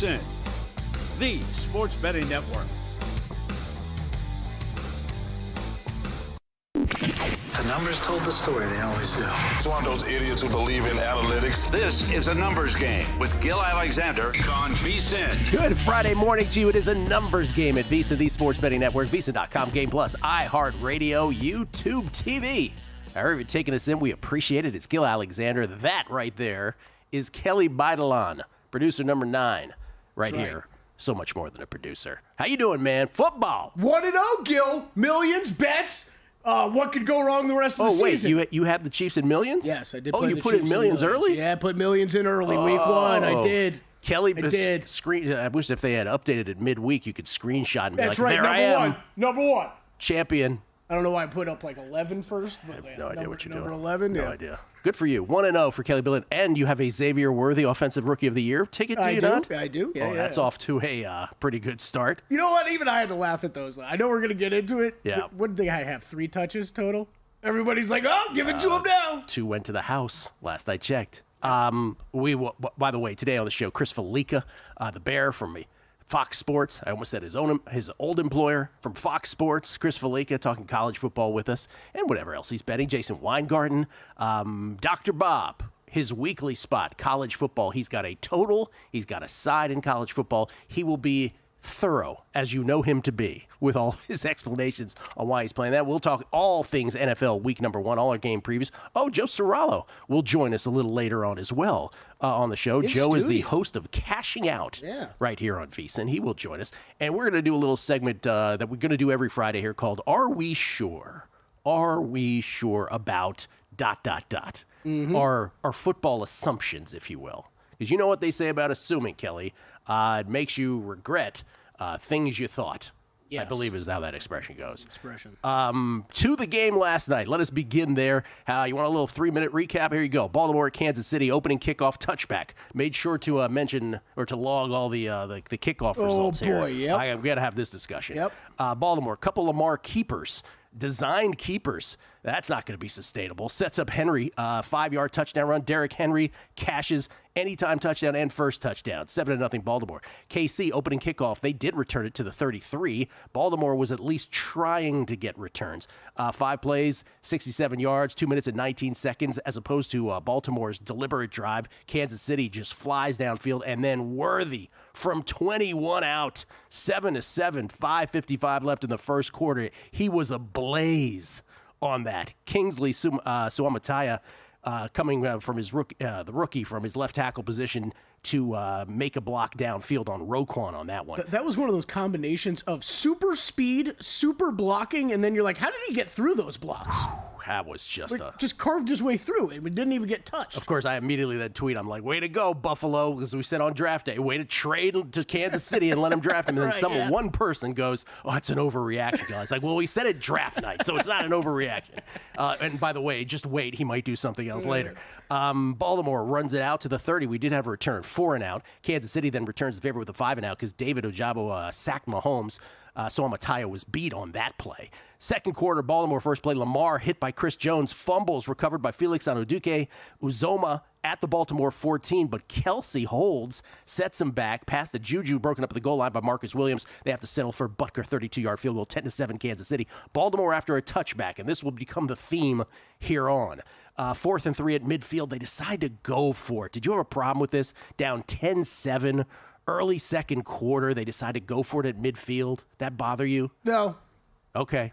VSiN, the sports betting network. The numbers told the story, they always do. It's one of those idiots who believe in analytics. This is a numbers game with Gil Alexander on VSiN. Good Friday morning to you. It is a numbers game at VSiN, the sports betting network, VSiN.com, Game Plus, iHeartRadio, YouTube TV. However you're taking us in, we appreciate it. It's Gil Alexander. That right there is Kelly Baidalan, producer number 9, right here. So much more than a producer. How you doing, man? Football. 1-0, Gil. Millions, bets. What could go wrong the rest of the season? Oh, wait, you have the Chiefs in millions? Yes, I did. Oh, you put in millions early? Yeah, I put millions in early. Week 1, I did. Kelly, I did. I wish if they had updated it midweek, you could screenshot and be That's like, right, there I am. Number one. Champion. I don't know why I put up like 11 first. But I have no idea what you're doing. Number 11, No idea. Good for you. 1-0 for Kelly Baidalan. And you have a Xavier Worthy Offensive Rookie of the Year ticket, do you not? I do. Yeah, that's off to a pretty good start. You know what? Even I had to laugh at those. I know we're going to get into it. Yeah. What did I have? 3 touches total? Everybody's like, oh, give it to him now. 2 went to the house last I checked. By the way, today on the show, Chris Fallica, the Bear from Fox Sports. I almost said his old employer from Fox Sports, Chris Fallica, talking college football with us and whatever else he's betting. Jason Weingarten, Dr. Bob, his weekly spot, college football. He's got a total. He's got a side in college football. He will be thorough, as you know him to be, with all his explanations on why he's playing that. We'll talk all things NFL week number 1, all our game previews. Oh, Joe Serralo will join us a little later on as well on the show. Joe is the host of Cashing Out right here on VSiN. He will join us. And we're going to do a little segment that we're going to do every Friday here called Are We Sure? Are we sure about ... Mm-hmm. Our football assumptions, if you will. Because you know what they say about assuming, Kelly. It makes you regret things you thought. Yes. I believe is how that expression goes. To the game last night. Let us begin there. You want a little 3-minute recap? Here you go. Baltimore at Kansas City, opening kickoff touchback. Made sure to mention or to log all the kickoff results here. Oh, boy, yep. We got to have this discussion. Yep. Baltimore, couple Lamar keepers. Designed keepers. That's not going to be sustainable. Sets up Henry, 5-yard touchdown run. Derrick Henry cashes anytime touchdown and first touchdown. 7-0 Baltimore. KC opening kickoff. They did return it to the 33. Baltimore was at least trying to get returns. 5 plays, 67 yards, 2 minutes and 19 seconds, as opposed to Baltimore's deliberate drive. Kansas City just flies downfield, and then Worthy from 21 out, 7-7, 5:55 left in the first quarter. He was ablaze on that. Kingsley Suamataia coming from his the rookie from his left tackle position to make a block downfield on Roquan on that one. That was one of those combinations of super speed, super blocking, and then you're like, how did he get through those blocks? That was just carved his way through it. It didn't even get touched. Of course, I immediately then tweet, I'm like, way to go, Buffalo, as we said on draft day. Way to trade to Kansas City and let him draft him. And then one person goes, oh, it's an overreaction, guys. Like, well, we said it draft night, so it's not an overreaction. And by the way, just wait. He might do something else later. Baltimore runs it out to the 30. We did have a return, 4 and out. Kansas City then returns the favor with a 5 and out because David Ojabo sacked Mahomes. So Amataya was beat on that play. Second quarter, Baltimore first play. Lamar hit by Chris Jones. Fumbles recovered by Felix Anuduke. Uzoma at the Baltimore 14, but Kelsey holds, sets him back. Past the Juju, broken up at the goal line by Marcus Williams. They have to settle for a Butker 32-yard field goal, 10-7 Kansas City. Baltimore after a touchback, and this will become the theme here on. 4th and 3 at midfield. They decide to go for it. Did you have a problem with this? Down 10-7. Early second quarter, they decide to go for it at midfield. That bother you? No. Okay.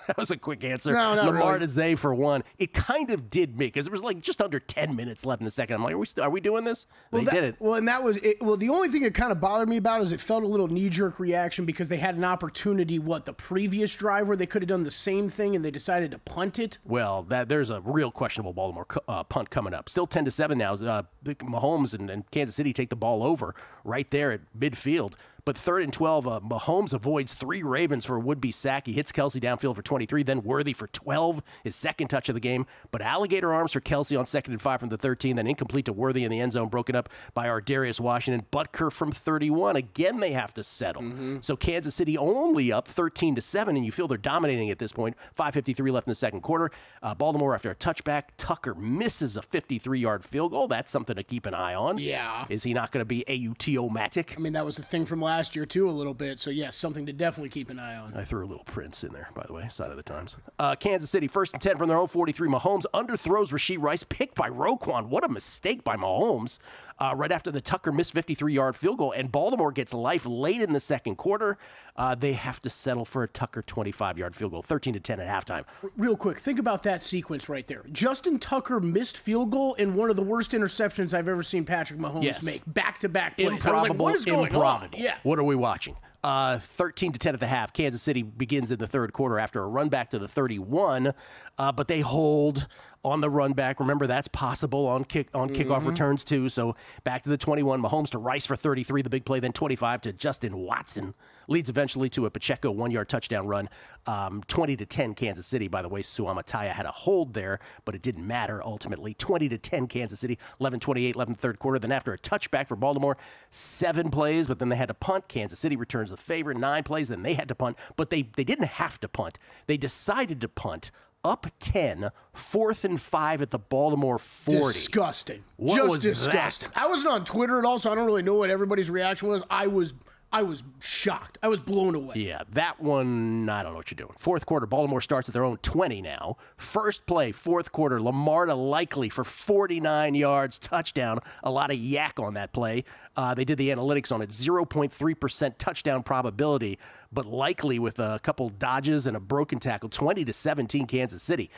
That was a quick answer. No, not Lamar really. to Zay for 1. It kind of did me because there was like just under 10 minutes left in the second. I'm like, are we doing this? They did it. Well, and that was it. Well, the only thing that kind of bothered me about it is it felt a little knee-jerk reaction because they had an opportunity, the previous drive where they could have done the same thing and they decided to punt it. Well, there's a real questionable Baltimore punt coming up. Still 10-7 now. Mahomes and Kansas City take the ball over right there at midfield. But 3rd and 12, Mahomes avoids 3 Ravens for a would-be sack. He hits Kelsey downfield for 23, then Worthy for 12, his second touch of the game. But alligator arms for Kelsey on 2nd and 5 from the 13, then incomplete to Worthy in the end zone, broken up by Ardarius Washington. Butker from 31. Again, they have to settle. So Kansas City only up 13-7, and you feel they're dominating at this point. 5:53 left in the second quarter. Baltimore, after a touchback, Tucker misses a 53-yard field goal. That's something to keep an eye on. Yeah. Is he not going to be AUTO-matic? I mean, that was the thing from last year, too, a little bit. So, yes, something to definitely keep an eye on. I threw a little Prince in there, by the way, side of the Times. Kansas City, 1st and 10 from their own 43. Mahomes underthrows Rashee Rice, picked by Roquan. What a mistake by Mahomes. Right after the Tucker missed 53-yard field goal, and Baltimore gets life late in the second quarter. They have to settle for a Tucker 25-yard field goal, 13-10 at halftime. Real quick, think about that sequence right there. Justin Tucker missed field goal in one of the worst interceptions I've ever seen Patrick Mahomes make. Back-to-back plays. Improbable, I was like, what is going on? Yeah. What are we watching? 13-10 at the half. Kansas City begins in the third quarter after a run back to the 31, but they hold on the run back. Remember, that's possible on kickoff returns too. So back to the 21. Mahomes to Rice for 33, the big play. Then 25 to Justin Watson. Leads eventually to a Pacheco 1-yard touchdown run. 20-10 Kansas City. By the way, Suamataya had a hold there, but it didn't matter ultimately. 20-10 Kansas City. 11-28, 11th third quarter. Then after a touchback for Baltimore, 7 plays, but then they had to punt. Kansas City returns the favor. 9 plays, then they had to punt. But they didn't have to punt. They decided to punt. Up 10, 4th and 5 at the Baltimore 40. Disgusting. What Just was disgusting. that? I wasn't on Twitter at all, so I don't really know what everybody's reaction was. I was shocked. I was blown away. Yeah, that one, I don't know what you're doing. Fourth quarter, Baltimore starts at their own 20 now. First play, fourth quarter, Lamar to Likely for 49 yards, touchdown. A lot of yak on that play. They did the analytics on it, 0.3% touchdown probability, but Likely with a couple dodges and a broken tackle, 20-17 Kansas City.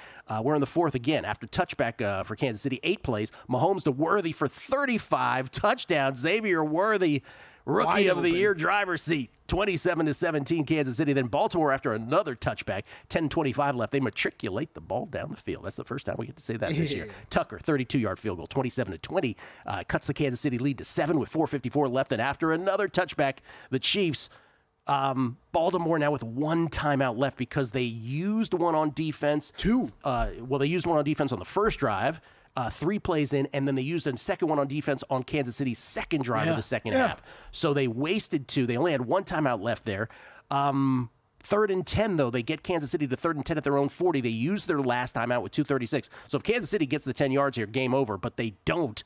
We're in the fourth again. After touchback for Kansas City, 8 plays. Mahomes to Worthy for 35, touchdown. Xavier Worthy, Rookie of the Year, driver's seat. 27-17 Kansas City. Then Baltimore, after another touchback, 10:25 left, they matriculate the ball down the field. That's the first time we get to say that this year. Tucker, 32-yard field goal, 27-20. Cuts the Kansas City lead to 7 with 4:54 left. And after another touchback, the Chiefs, Baltimore now with 1 timeout left because they used one on defense. 2. They used one on defense on the first drive. 3 plays in, and then they used a second one on defense on Kansas City's second drive of the second half. So they wasted 2. They only had 1 timeout left there. 3rd and 10, though. They get Kansas City to 3rd and 10 at their own 40. They used their last timeout with 2:36. So if Kansas City gets the 10 yards here, game over, but they don't,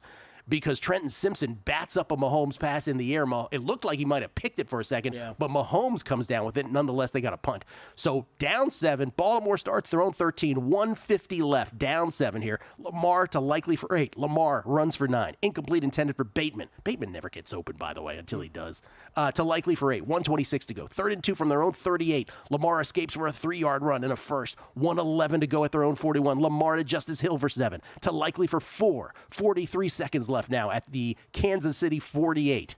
because Trenton Simpson bats up a Mahomes pass in the air. It looked like he might have picked it for a second, but Mahomes comes down with it. Nonetheless, they got a punt. So down 7. Baltimore starts their own 13. 1:50 left. Down 7 here. Lamar to Likely for 8. Lamar runs for 9. Incomplete, intended for Bateman. Bateman never gets open, by the way, until he does. To Likely for 8. 1:26 to go. 3rd and 2 from their own 38. Lamar escapes for a 3-yard run and a first. 1:11 to go at their own 41. Lamar to Justice Hill for 7. To Likely for 4. 43 seconds left now at the Kansas City 48.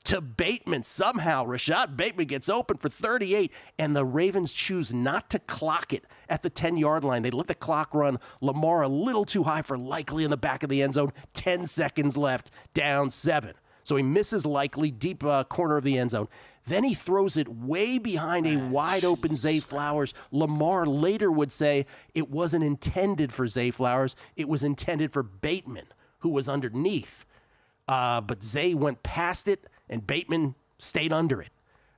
To Bateman. Somehow, Rashad Bateman gets open for 38, and the Ravens choose not to clock it at the 10-yard line. They let the clock run. Lamar a little too high for Likely in the back of the end zone. 10 seconds left, down 7. So he misses Likely, deep corner of the end zone. Then he throws it way behind a wide-open Zay Flowers. Lamar later would say it wasn't intended for Zay Flowers. It was intended for Bateman, who was underneath. But Zay went past it, and Bateman stayed under it.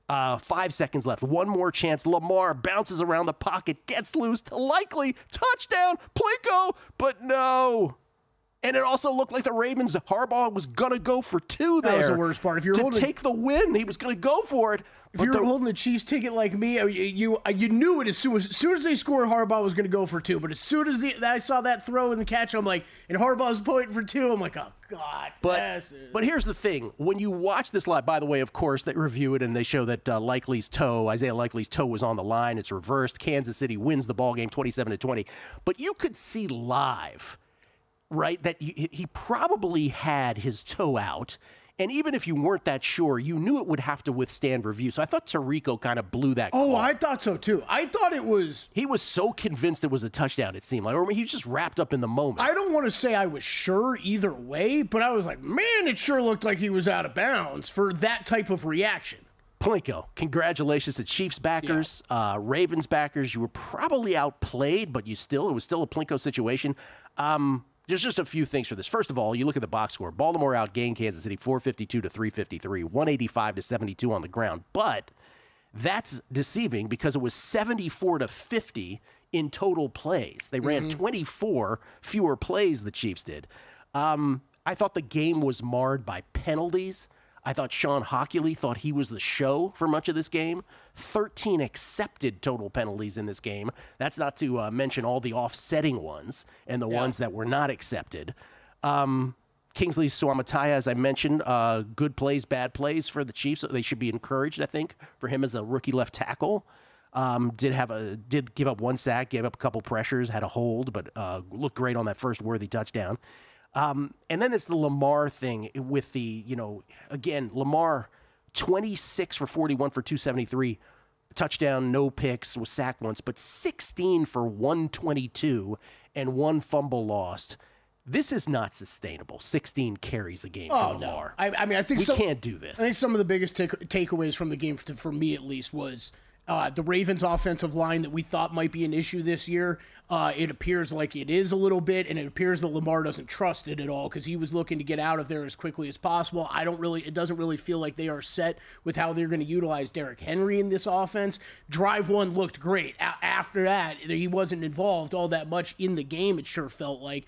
5 seconds left. One more chance. Lamar bounces around the pocket, gets loose to Likely. Touchdown, Plinko, but no. And it also looked like the Ravens, Harbaugh was going to go for 2 there. That was the worst part. If you're to take the win, he was going to go for it. If you're holding a Chiefs ticket like me, you knew it as soon as they scored, Harbaugh was going to go for 2. But as soon as I saw that throw and the catch, I'm like, and Harbaugh's pointing for 2. I'm like, oh, God. But here's the thing. When you watch this live, by the way, of course, they review it and they show that Isaiah Likely's toe was on the line. It's reversed. Kansas City wins the ballgame 27-20. But you could see live, right, that he probably had his toe out. And even if you weren't that sure, you knew it would have to withstand review. So I thought Tirico kind of blew that call. Oh, I thought so, too. I thought it was... He was so convinced it was a touchdown, it seemed like. Or he was just wrapped up in the moment. I don't want to say I was sure either way, but I was like, man, it sure looked like he was out of bounds for that type of reaction. Plinko, congratulations to Chiefs backers, Ravens backers. You were probably outplayed, but it was still a Plinko situation. There's just a few things for this. First of all, you look at the box score. Baltimore outgained Kansas City 452 to 353, 185 to 72 on the ground. But that's deceiving because it was 74 to 50 in total plays. They ran 24 fewer plays, the Chiefs did. I thought the game was marred by penalties. I thought Sean Hockley thought he was the show for much of this game. 13 accepted total penalties in this game. That's not to mention all the offsetting ones and the ones that were not accepted. Kingsley Suamataia, as I mentioned, good plays, bad plays for the Chiefs. They should be encouraged, I think, for him as a rookie left tackle. Did give up one sack, gave up a couple pressures, had a hold, but looked great on that first worthy touchdown. And then it's the Lamar thing with the, again, Lamar 26 for 41 for 273, touchdown, no picks, was sacked once, but 16 for 122 and one fumble lost. This is not sustainable. 16 carries a game for Lamar. No. I mean, I think we can't do this. I think some of the biggest takeaways from the game, for me at least, was the Ravens' offensive line that we thought might be an issue this year. It appears like it is a little bit, and it appears that Lamar doesn't trust it at all because he was looking to get out of there as quickly as possible. It doesn't really feel like they are set with how they're going to utilize Derrick Henry in this offense. Drive one looked great. After that, he wasn't involved all that much in the game, it sure felt like.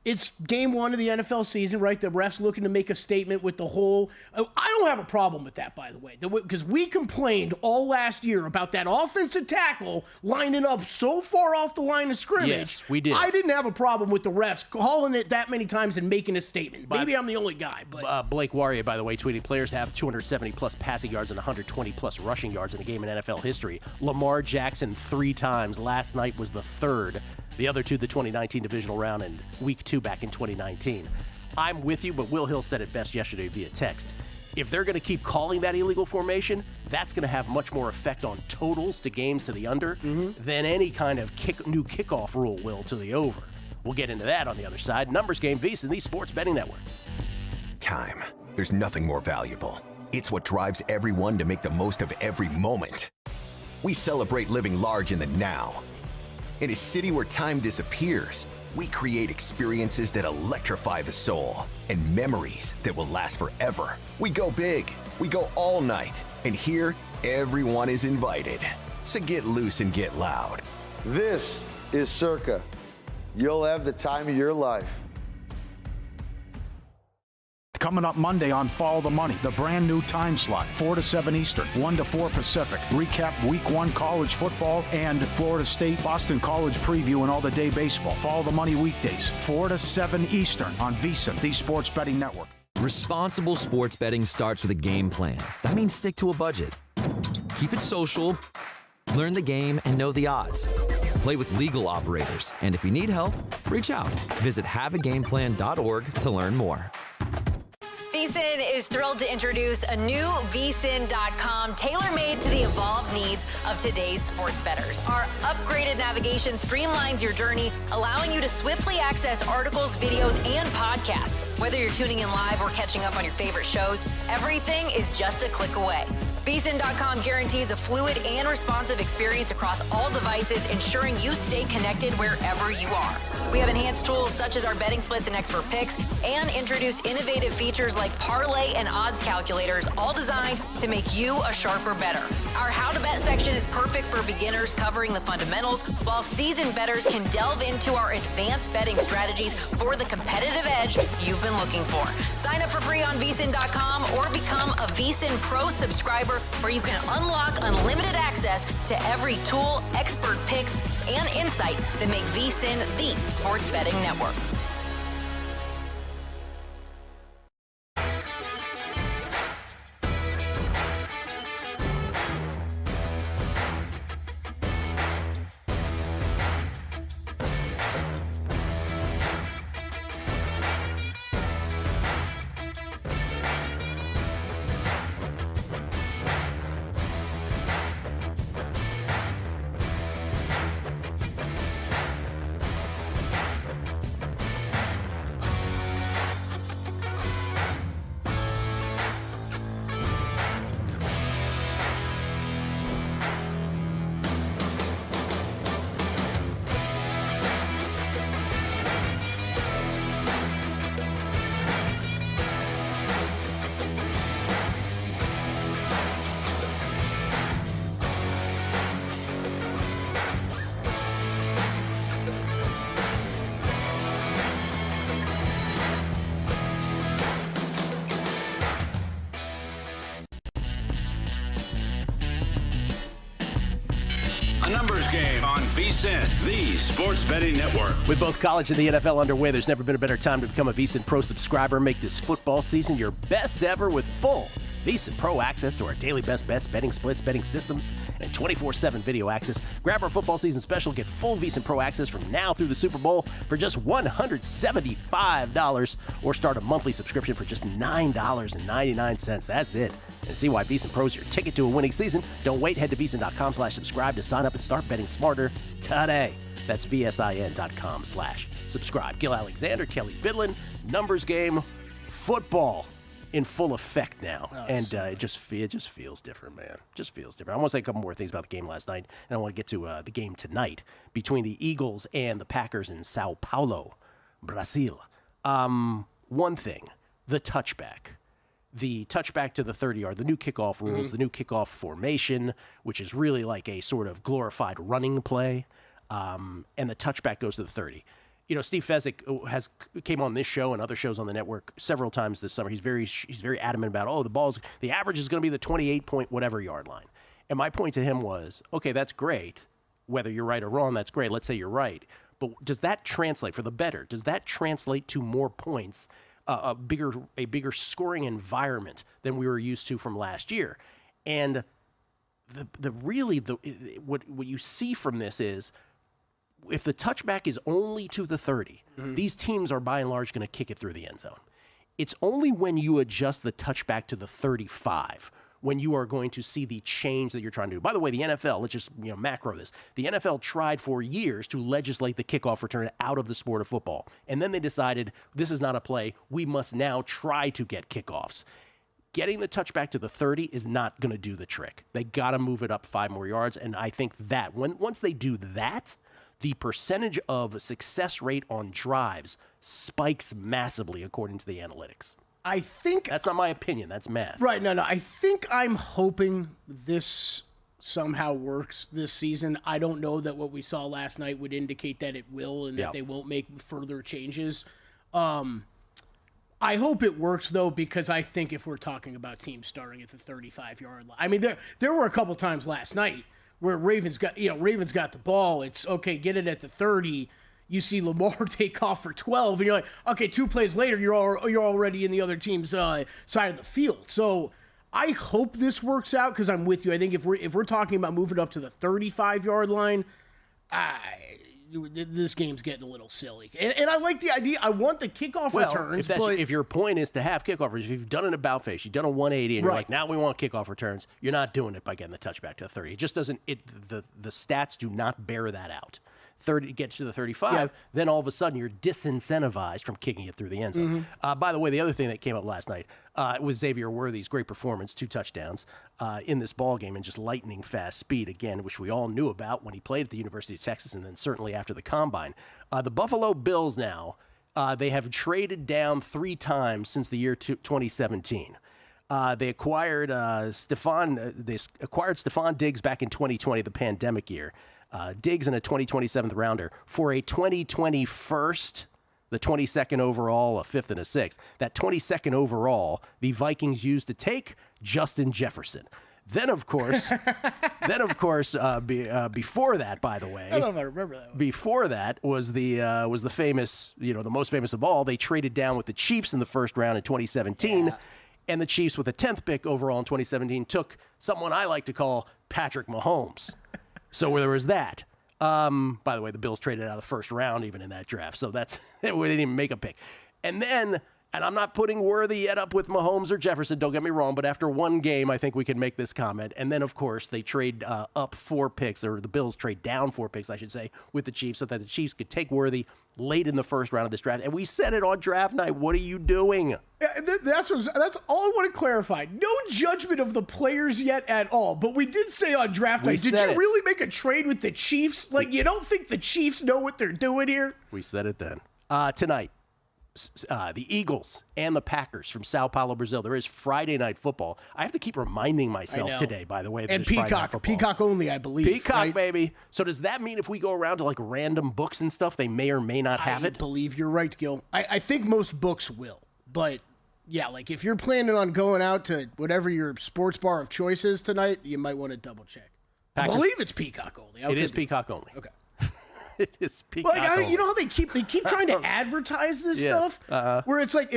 It's game one of the NFL season, right? The refs looking to make a statement with the whole... I don't have a problem with that, by the way, because we complained all last year about that offensive tackle lining up so far off the line of scrimmage. Yes, we did. I didn't have a problem with the refs calling it that many times and making a statement. Maybe I'm the only guy, but... Blake Warrior, by the way, tweeting players to have 270-plus passing yards and 120-plus rushing yards in a game in NFL history. Lamar Jackson 3 times. Last night was the third. The other two, the 2019 divisional round and week 2 back in 2019. I'm with you, but Will Hill said it best yesterday via text. If they're going to keep calling that illegal formation, that's going to have much more effect on totals to games to the under than any kind of new kickoff rule will to the over. We'll get into that on the other side. Numbers Game, VSiN, the Sports Betting Network. Time. There's nothing more valuable. It's what drives everyone to make the most of every moment. We celebrate living large in the now. In a city where time disappears, we create experiences that electrify the soul and memories that will last forever. We go big, we go all night, and here, everyone is invited. So get loose and get loud. This is Circa. You'll have the time of your life. Coming up Monday on Follow the Money, the brand new time slot, 4 to 7 Eastern, 1 to 4 Pacific. Recap Week 1 college football and Florida State Boston College preview and all the day baseball. Follow the Money weekdays, 4 to 7 Eastern on VSiN, the Sports Betting Network. Responsible sports betting starts with a game plan. That means stick to a budget. Keep it social, learn the game, and know the odds. Play with legal operators, and if you need help, reach out. Visit haveagameplan.org to learn more. VSiN is thrilled to introduce a new VSiN.com tailor-made to the evolved needs of today's sports bettors. Our upgraded navigation streamlines your journey, allowing you to swiftly access articles, videos, and podcasts. Whether you're tuning in live or catching up on your favorite shows, everything is just a click away. VSiN.com guarantees a fluid and responsive experience across all devices, ensuring you stay connected wherever you are. We have enhanced tools such as our betting splits and expert picks, and introduce innovative features like parlay and odds calculators, all designed to make you a sharper bettor. Our How to Bet section is perfect for beginners, covering the fundamentals, while seasoned bettors can delve into our advanced betting strategies for the competitive edge you've been looking for. Sign up for free on VSiN.com or become a VSiN Pro subscriber, where you can unlock unlimited access to every tool, expert picks, and insight that make VSiN the sports betting network. A numbers game on VSiN, the sports betting network. With both college and the NFL underway, there's never been a better time to become a VSiN Pro subscriber. Make this football season your best ever with full VSiN Pro access to our daily best bets, betting splits, betting systems, and 24/7 video access. Grab our football season special. Get full VSiN Pro access from now through the Super Bowl for just $175, or start a monthly subscription for just $9.99. That's it. And see why VSiN Pro is your ticket to a winning season. Don't wait. Head to VSiN.com/subscribe to sign up and start betting smarter today. That's VSIN.com/subscribe. Gil Alexander, Kelly Bidlin, numbers game, football in full effect now. And it just feels different, man. Just feels different. I want to say a couple more things about the game last night, and I want to get to the game tonight between the Eagles and the Packers in Sao Paulo, Brazil. One thing, the touchback. The touchback to the 30-yard, the new kickoff rules, the new kickoff formation, which is really like a sort of glorified running play, and the touchback goes to the 30. You know, Steve Fezzik came on this show and other shows on the network several times this summer. He's very adamant about, the average is going to be the 28-point whatever yard line. And my point to him was, okay, that's great. Whether you're right or wrong, that's great. Let's say you're right. But does that translate for the better? Does that translate to more points, a bigger scoring environment than we were used to from last year? And what you see from this is, if the touchback is only to the 30, these teams are by and large going to kick it through the end zone. It's only when you adjust the touchback to the 35 when you are going to see the change that you're trying to do. By the way, the NFL, let's just macro this. The NFL tried for years to legislate the kickoff return out of the sport of football. And then they decided, this is not a play. We must now try to get kickoffs. Getting the touchback to the 30 is not going to do the trick. They got to move it up 5 more yards. And I think that once they do that, the percentage of success rate on drives spikes massively according to the analytics. I think... That's not my opinion. That's math. Right. No. I think I'm hoping this somehow works this season. I don't know that what we saw last night would indicate that it will and that they won't make further changes. I hope it works, though, because I think if we're talking about teams starting at the 35-yard line... I mean, there were a couple times last night where Ravens got the ball. It's okay, get it at the 30. You see Lamar take off for 12, and you're like, okay, 2 plays later, you're already in the other team's side of the field. So I hope this works out because I'm with you. I think if we're talking about moving up to the 35-yard line, this game's getting a little silly. And I like the idea. I want the kickoff returns. If your point is to have kickoff returns, if you've done an about face, you've done a 180, and you're like, now we want kickoff returns, you're not doing it by getting the touchback to the 30. It just doesn't. The stats do not bear that out. 30 gets to the 35, then all of a sudden you're disincentivized from kicking it through the end zone. By the way, the other thing that came up last night was Xavier Worthy's great performance, 2 touchdowns in this ballgame, and just lightning fast speed, again, which we all knew about when he played at the University of Texas and then certainly after the Combine. The Buffalo Bills now, they have traded down 3 times since the year 2017. They acquired Stephon Diggs back in 2020, the pandemic year. Diggs in a 2027th rounder for a 2020 first, the 22nd overall, a 5th and a 6th. That 22nd overall, the Vikings used to take Justin Jefferson. Then, of course, before that, by the way, I don't know if I remember that one. Before that was the famous, the most famous of all. They traded down with the Chiefs in the first round in 2017, and the Chiefs with the 10th pick overall in 2017 took someone I like to call Patrick Mahomes. So there was that. By the way, the Bills traded out of the first round even in that draft. So that's they didn't even make a pick. And then, and I'm not putting Worthy yet up with Mahomes or Jefferson, don't get me wrong, but after one game, I think we can make this comment. And then, of course, they trade up 4 picks, or the Bills trade down 4 picks, I should say, with the Chiefs so that the Chiefs could take Worthy late in the first round of this draft. And we said it on draft night. What are you doing? That's all I want to clarify. No judgment of the players yet at all. But we did say on draft night, did you really make a trade with the Chiefs? Like, you don't think the Chiefs know what they're doing here? We said it then. Tonight, the Eagles and the Packers from Sao Paulo, Brazil. There is Friday night football. I have to keep reminding myself today, by the way. That and Peacock only, I believe. Peacock, right? Baby. So does that mean if we go around to like random books and stuff, they may or may not have it? I believe you're right, Gil. I think most books will. But, yeah, like if you're planning on going out to whatever your sports bar of choice is tonight, you might want to double check. I believe it's Peacock only. It is Peacock only. Okay. It is Peacock only. You know how they keep trying to advertise this stuff? Where it's like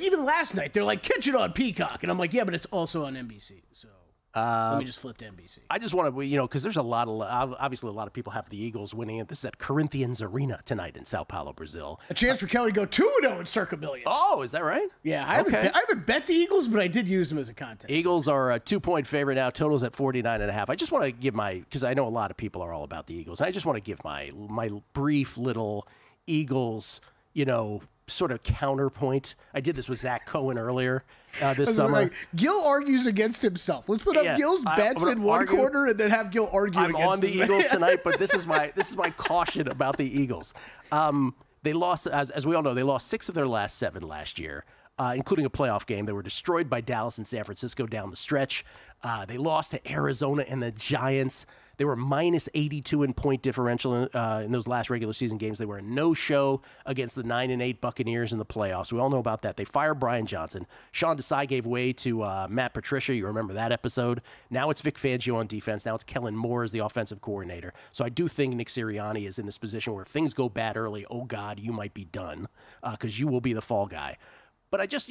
even last night, they're like, catch it on Peacock. And I'm like, yeah, but it's also on NBC. So let me just flip to NBC. I just want to, because there's obviously a lot of people have the Eagles winning it. This is at Corinthians Arena tonight in Sao Paulo, Brazil. A chance for Kelly to go 2-0 in Circa Millions. Oh, is that right? Yeah, I haven't bet the Eagles, but I did use them as a contest. Eagles are a 2-point favorite now. Total's at 49.5. I just want to give because I know a lot of people are all about the Eagles. I just want to give my brief little Eagles, sort of counterpoint. I did this with Zach Cohen earlier this summer. Gil argues against himself. Let's put up Gil's bets in one corner and then have Gil argue against I'm on the Eagles tonight, but this is my caution about the Eagles. They lost, as we all know, they lost 6 of their last 7 last year, including a playoff game. They were destroyed by Dallas and San Francisco down the stretch. They lost to Arizona and the Giants. They were minus 82 in point differential in those last regular season games. They were a no-show against the 9-8 Buccaneers in the playoffs. We all know about that. They fired Brian Johnson. Sean Desai gave way to Matt Patricia. You remember that episode. Now it's Vic Fangio on defense. Now it's Kellen Moore as the offensive coordinator. So I do think Nick Sirianni is in this position where if things go bad early, oh, God, you might be done because you will be the fall guy. But I just,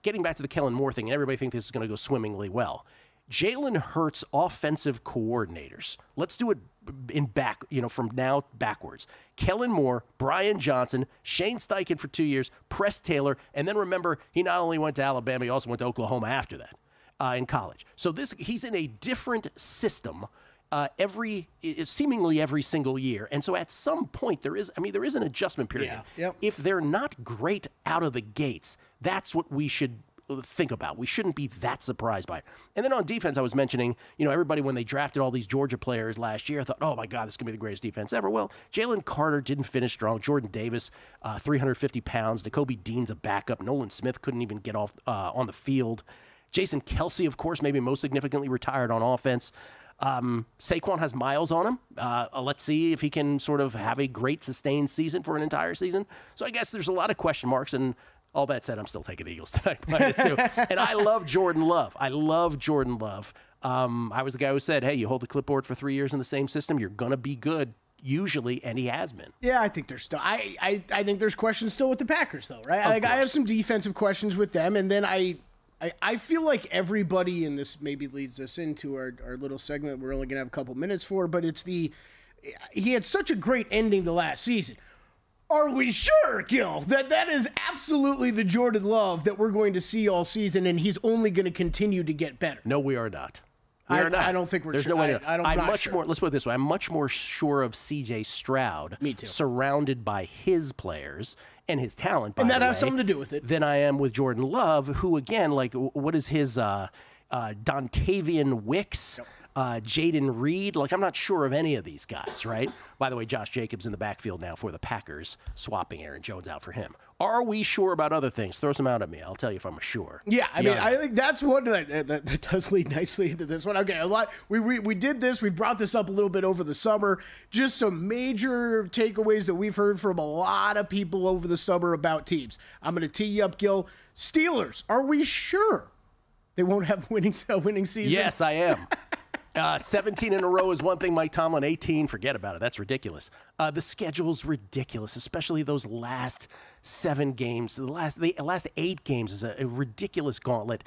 getting back to the Kellen Moore thing, and everybody thinks this is going to go swimmingly well. Jalen Hurts offensive coordinators. Let's do it from now backwards. Kellen Moore, Brian Johnson, Shane Steichen for 2 years, Press Taylor, and then remember, he not only went to Alabama, he also went to Oklahoma after that in college. So he's in a different system seemingly every single year. And so at some point there is an adjustment period. Yeah. Yep. If they're not great out of the gates, that's what we should think about. We shouldn't be that surprised by it. And then on defense, I was mentioning, everybody when they drafted all these Georgia players last year, thought, oh my God, this is going to be the greatest defense ever. Well, Jalen Carter didn't finish strong. Jordan Davis, 350 pounds. N'Kobe Dean's a backup. Nolan Smith couldn't even get off on the field. Jason Kelsey, of course, maybe most significantly retired on offense. Saquon has miles on him. Let's see if he can sort of have a great sustained season for an entire season. So I guess there's a lot of question marks, and all that said, I'm still taking the Eagles tonight. And I love Jordan Love. I was the guy who said, hey, you hold the clipboard for 3 years in the same system, you're going to be good, usually, and he has been. Yeah, I think there's still I think there's questions still with the Packers, though, right? I have some defensive questions with them, and then I feel like everybody, and this maybe leads us into our little segment we're only going to have a couple minutes for, but it's he had such a great ending to last season. Are we sure, Gil, that is absolutely the Jordan Love that we're going to see all season, and he's only going to continue to get better? No, we are not. I don't think we're There's sure. No way I'm much sure. more. Let's put it this way. I'm much more sure of C.J. Stroud. Me too. Surrounded by his players and his talent, and that has something to do with it. Than I am with Jordan Love, who, again, what is his Dontavian Wicks? Yep. Jaden Reed, I'm not sure of any of these guys, right? By the way, Josh Jacobs in the backfield now for the Packers, swapping Aaron Jones out for him. Are we sure about other things? Throw some out at me. I'll tell you if I'm sure. Yeah, I think that's one that does lead nicely into this one. Okay, we did this. We brought this up a little bit over the summer. Just some major takeaways that we've heard from a lot of people over the summer about teams. I'm going to tee you up, Gil. Steelers, are we sure they won't have winning season? Yes, I am. 17 in a row is one thing, Mike Tomlin. 18, forget about it. That's ridiculous. The schedule's ridiculous, especially those last 7 games. The last 8 games is a ridiculous gauntlet.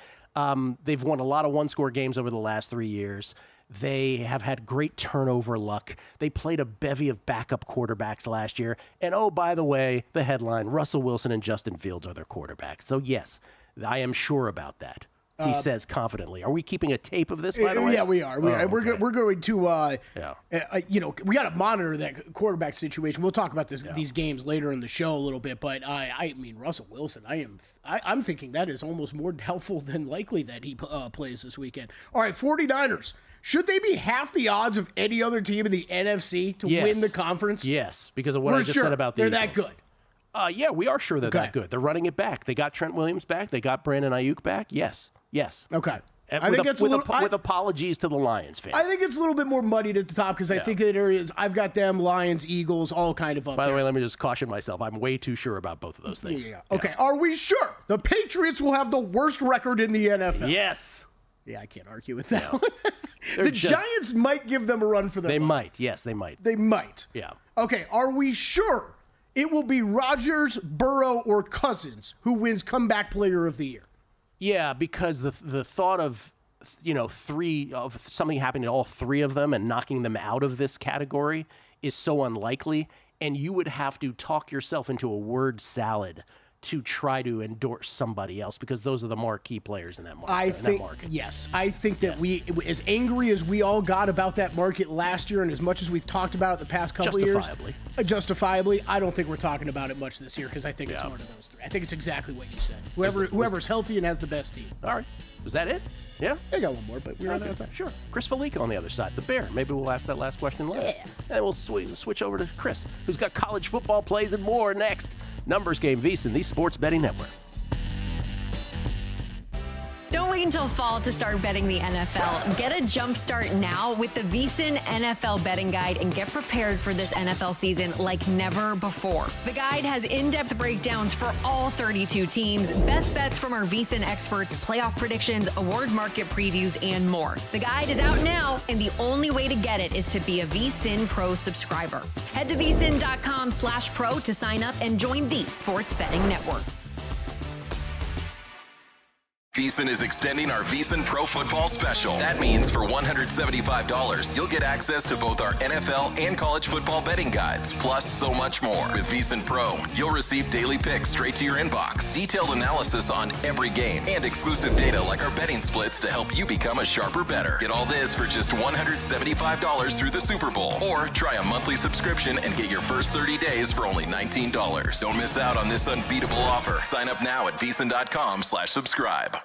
They've won a lot of one-score games over the last 3 years. They have had great turnover luck. They played a bevy of backup quarterbacks last year. And, oh, by the way, the headline, Russell Wilson and Justin Fields are their quarterbacks. So, yes, I am sure about that. He says confidently. Are we keeping a tape of this, by the way? Yeah, we are. We're going to, we got to monitor that quarterback situation. We'll talk about these games later in the show a little bit. But I mean, Russell Wilson, I'm thinking that is almost more doubtful than likely that he plays this weekend. All right, 49ers. Should they be half the odds of any other team in the NFC to win the conference? Yes, because of what I just said about the Eagles. They're that good. Yeah, we are sure they're that good. They're running it back. They got Trent Williams back. They got Brandon Ayuk back. Yes. Okay. I think that's with apologies to the Lions fans. I think it's a little bit more muddied at the top because I think that areas I've got them, Lions, Eagles, all kind of up By the way, let me just caution myself. I'm way too sure about both of those things. Yeah. Okay. Are we sure the Patriots will have the worst record in the NFL? Yes. Yeah, I can't argue with that one. The Giants might give them a run for their money. They might. Yes, they might. They might. Yeah. Okay, are we sure it will be Rodgers, Burrow, or Cousins who wins Comeback Player of the Year? Yeah, because the thought of something happening to all three of them and knocking them out of this category is so unlikely, and you would have to talk yourself into a word salad to try to endorse somebody else, because those are the marquee players in that market. I think that we, as angry as we all got about that market last year, and as much as we've talked about it the past couple of years, justifiably, I don't think we're talking about it much this year, because I think it's one of those three. I think it's exactly what you said. Whoever's healthy and has the best team. All right. Was that it? Yeah? I got one more, but we're out of time. Sure. Chris Fallica on the other side, the Bear. Maybe we'll ask that last question later. Yeah. And we'll switch over to Chris, who's got college football plays and more next. Numbers Game, VSiN, the Sports Betting Network. Don't wait until fall to start betting the NFL. Get a jump start now with the VSiN NFL Betting Guide and get prepared for this NFL season like never before. The guide has in-depth breakdowns for all 32 teams, best bets from our VSiN experts, playoff predictions, award market previews, and more. The guide is out now, and the only way to get it is to be a VSiN Pro subscriber. Head to vsin.com/pro to sign up and join the Sports Betting Network. VSiN is extending our VSiN Pro Football Special. That means for $175, you'll get access to both our NFL and college football betting guides, plus so much more. With VSiN Pro, you'll receive daily picks straight to your inbox, detailed analysis on every game, and exclusive data like our betting splits to help you become a sharper bettor. Get all this for just $175 through the Super Bowl. Or try a monthly subscription and get your first 30 days for only $19. Don't miss out on this unbeatable offer. Sign up now at vsin.com/subscribe.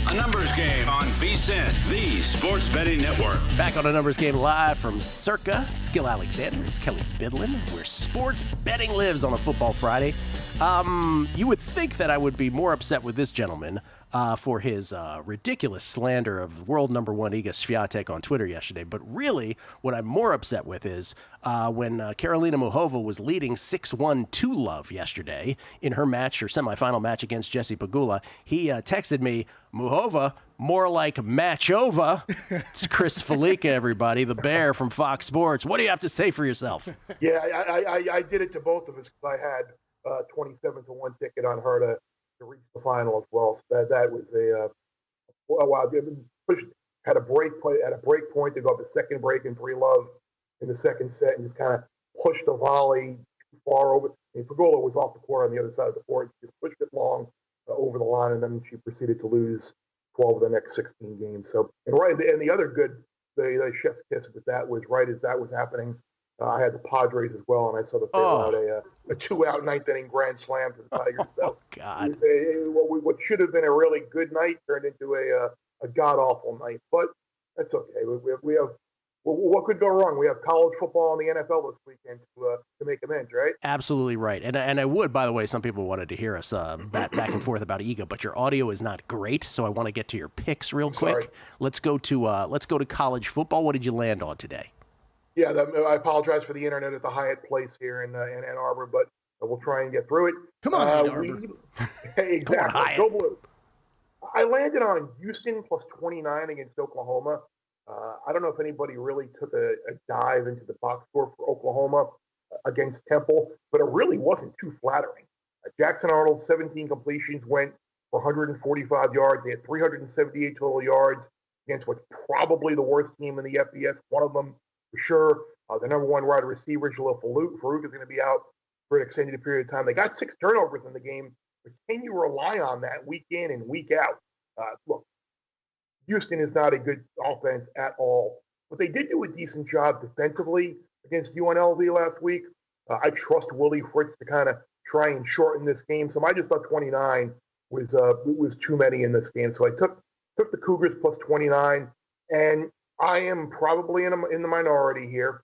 A numbers game on VSiN, the sports betting network. Back on a numbers game live from Circa. It's Gil Alexander. It's Kelly Bidlin, where sports betting lives on a football Friday. You would think that I would be more upset with this gentleman for his ridiculous slander of world number one Iga Swiatek on Twitter yesterday. But really, what I'm more upset with is when Karolina Muchova was leading 6-1 to love yesterday in her match, her semifinal match against Jessie Pegula. He texted me, Muchova, more like match over. It's Chris Fallica, everybody, the bear from Fox Sports. What do you have to say for yourself? Yeah, I did it to both of us because I had 27-1 ticket on her to reach the final as well. So that was had a break point to go up a second break in 3-love in the second set and just kind of pushed the volley too far over. Pegula was off the court on the other side of the court. She just pushed it long over the line, and then she proceeded to lose 12 of the next 16 games. So and the other good the chef's kiss with that was right as that was happening. I had the Padres as well, and I saw that they allowed a 2-out ninth-inning grand slam to the Tigers. So God. What should have been a really good night turned into a god-awful night. But that's okay. We have what could go wrong? We have college football and the NFL this weekend to make amends, right? Absolutely right. And I would, by the way, some people wanted to hear us back and forth about Iga, but your audio is not great, so I want to get to your picks real quick. Sorry. Let's go to college football. What did you land on today? Yeah, I apologize for the internet at the Hyatt Place here in Ann Arbor, but we'll try and get through it. Come on, Ann Arbor. Exactly. Go Blue. I landed on Houston plus 29 against Oklahoma. I don't know if anybody really took a dive into the box score for Oklahoma against Temple, but it really wasn't too flattering. Jackson Arnold, 17 completions, went for 145 yards. They had 378 total yards against what's probably the worst team in the FBS. One of them, for sure. The number one wide receiver, Jalil Farouk, is going to be out for an extended period of time. They got 6 turnovers in the game, but can you rely on that week in and week out? Look, Houston is not a good offense at all, but they did do a decent job defensively against UNLV last week. I trust Willie Fritz to kind of try and shorten this game. So I just thought 29 was too many in this game. So I took the Cougars plus 29, and I am probably in the minority here,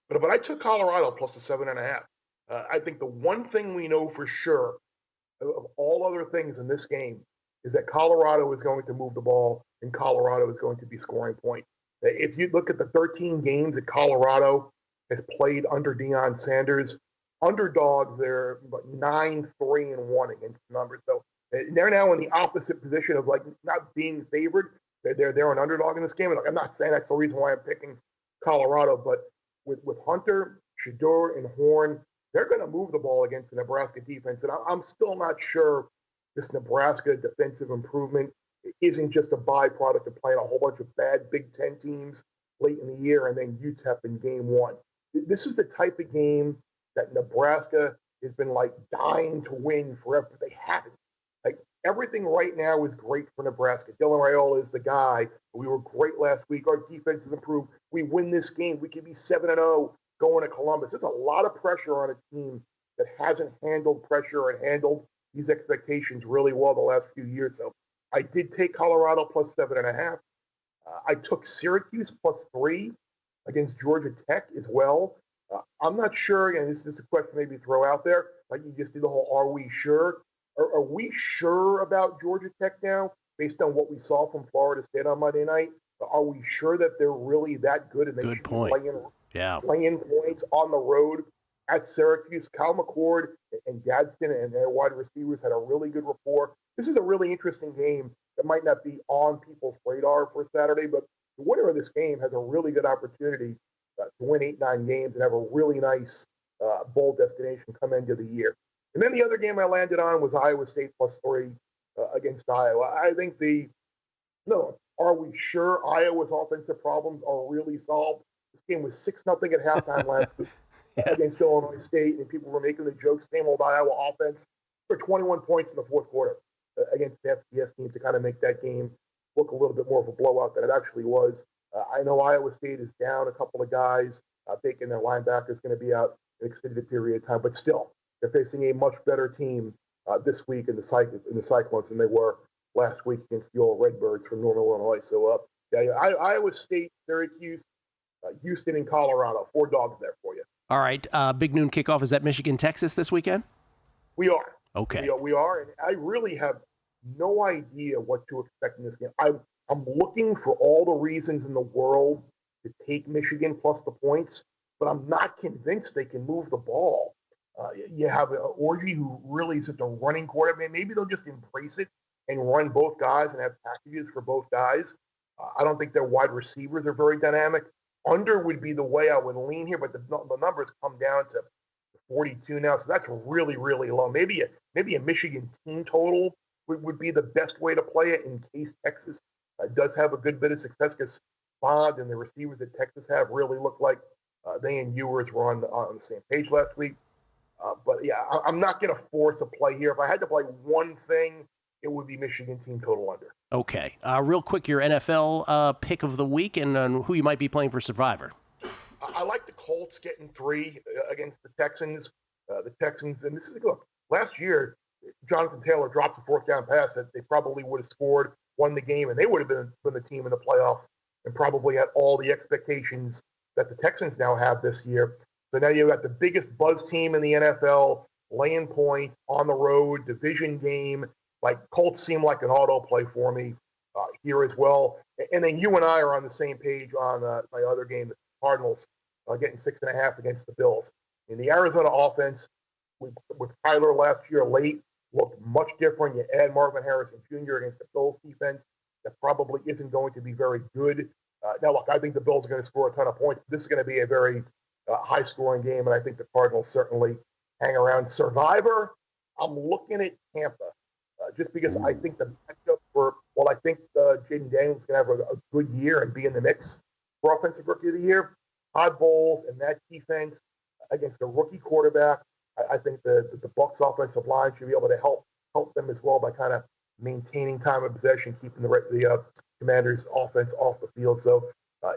but I took Colorado plus the 7.5. I think the one thing we know for sure of all other things in this game is that Colorado is going to move the ball and Colorado is going to be scoring points. If you look at the 13 games that Colorado has played under Deion Sanders, underdogs, they're 9-3-1 against the numbers. So they're now in the opposite position of like not being favored. They're an underdog in this game. And I'm not saying that's the reason why I'm picking Colorado, but with Hunter, Shedeur, and Horn, they're going to move the ball against the Nebraska defense. And I'm still not sure this Nebraska defensive improvement isn't just a byproduct of playing a whole bunch of bad Big Ten teams late in the year and then UTEP in game one. This is the type of game that Nebraska has been like dying to win forever, but they haven't. Like everything right now is great for Nebraska. Dylan Raiola is the guy. We were great last week. Our defense has improved. We win this game. We could be 7-0 going to Columbus. There's a lot of pressure on a team that hasn't handled pressure and handled these expectations really well the last few years. So I did take Colorado plus 7.5. I took Syracuse plus 3 against Georgia Tech as well. I'm not sure, and this is a question maybe throw out there, like you just did the whole are we sure? Are we sure about Georgia Tech now based on what we saw from Florida State on Monday night? Are we sure that they're really that good and they should be playing points on the road at Syracuse? Kyle McCord and Gadsden and their wide receivers had a really good rapport. This is a really interesting game that might not be on people's radar for Saturday, but the winner of this game has a really good opportunity to win 8-9 games and have a really nice bowl destination come into the year. And then the other game I landed on was Iowa State plus 3 against Iowa. I think are we sure Iowa's offensive problems are really solved? This game was 6-0 at halftime last week against Illinois State, and people were making the joke, same old Iowa offense, for 21 points in the fourth quarter against the FCS team to kind of make that game look a little bit more of a blowout than it actually was. I know Iowa State is down a couple of guys. Thinking their linebacker is going to be out an extended period of time, but still, they're facing a much better team this week in the Cyclones than they were last week against the old Redbirds from Northern Illinois. So, Iowa State, Syracuse, Houston, and Colorado. 4 dogs there for you. All right. Big noon kickoff is at Michigan, Texas this weekend? We are. Okay. We are, and I really have no idea what to expect in this game. I'm looking for all the reasons in the world to take Michigan plus the points, but I'm not convinced they can move the ball. You have Orji, who really is just a running quarterback. Maybe they'll just embrace it and run both guys and have packages for both guys. I don't think their wide receivers are very dynamic. Under would be the way I would lean here, but the numbers come down to 42 now, so that's really, really low. Maybe a Michigan team total would be the best way to play it in case Texas does have a good bit of success, because Bond and the receivers that Texas have really look like they and Ewers were on the same page last week. But yeah, I'm not going to force a play here. If I had to play one thing, it would be Michigan team total under. Okay. Real quick, your NFL pick of the week and who you might be playing for Survivor. I like the Colts getting 3 against the Texans. The Texans, and this is look, last year, Jonathan Taylor drops a 4th down pass that they probably would have scored, won the game, and they would have been the team in the playoffs and probably had all the expectations that the Texans now have this year. So now you've got the biggest buzz team in the NFL, laying points on the road, division game. Like, Colts seem like an auto play for me here as well. And then you and I are on the same page on my other game, the Cardinals getting 6.5 against the Bills. In the Arizona offense, with Kyler last year late, looked much different. You add Marvin Harrison Jr. against the Bills defense that probably isn't going to be very good. Now, look, I think the Bills are going to score a ton of points. This is going to be a very high-scoring game, and I think the Cardinals certainly hang around. Survivor, I'm looking at Tampa, just because I think the matchup I think Jaden Daniels is going to have a good year and be in the mix for Offensive Rookie of the Year. Todd Bowles and that defense against a rookie quarterback, I think the Bucs offensive line should be able to help them as well by kind of maintaining time of possession, keeping the Commanders' offense off the field. So,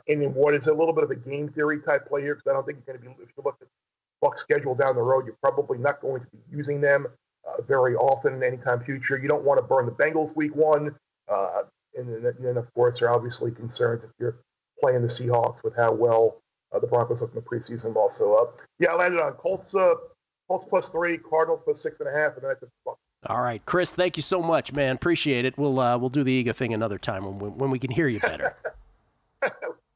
in what is a little bit of a game theory type play here, because I don't think you're going to be, if you look at the Bucs schedule down the road, you're probably not going to be using them very often in any time future. You don't want to burn the Bengals week 1. And then, of course, there are obviously concerns if you're playing the Seahawks with how well the Broncos look in the preseason ball. So, I landed on Colts plus 3, Cardinals plus 6.5, and then I took the Bucs. All right, Chris, thank you so much, man. Appreciate it. We'll do the Ega thing another time when we can hear you better.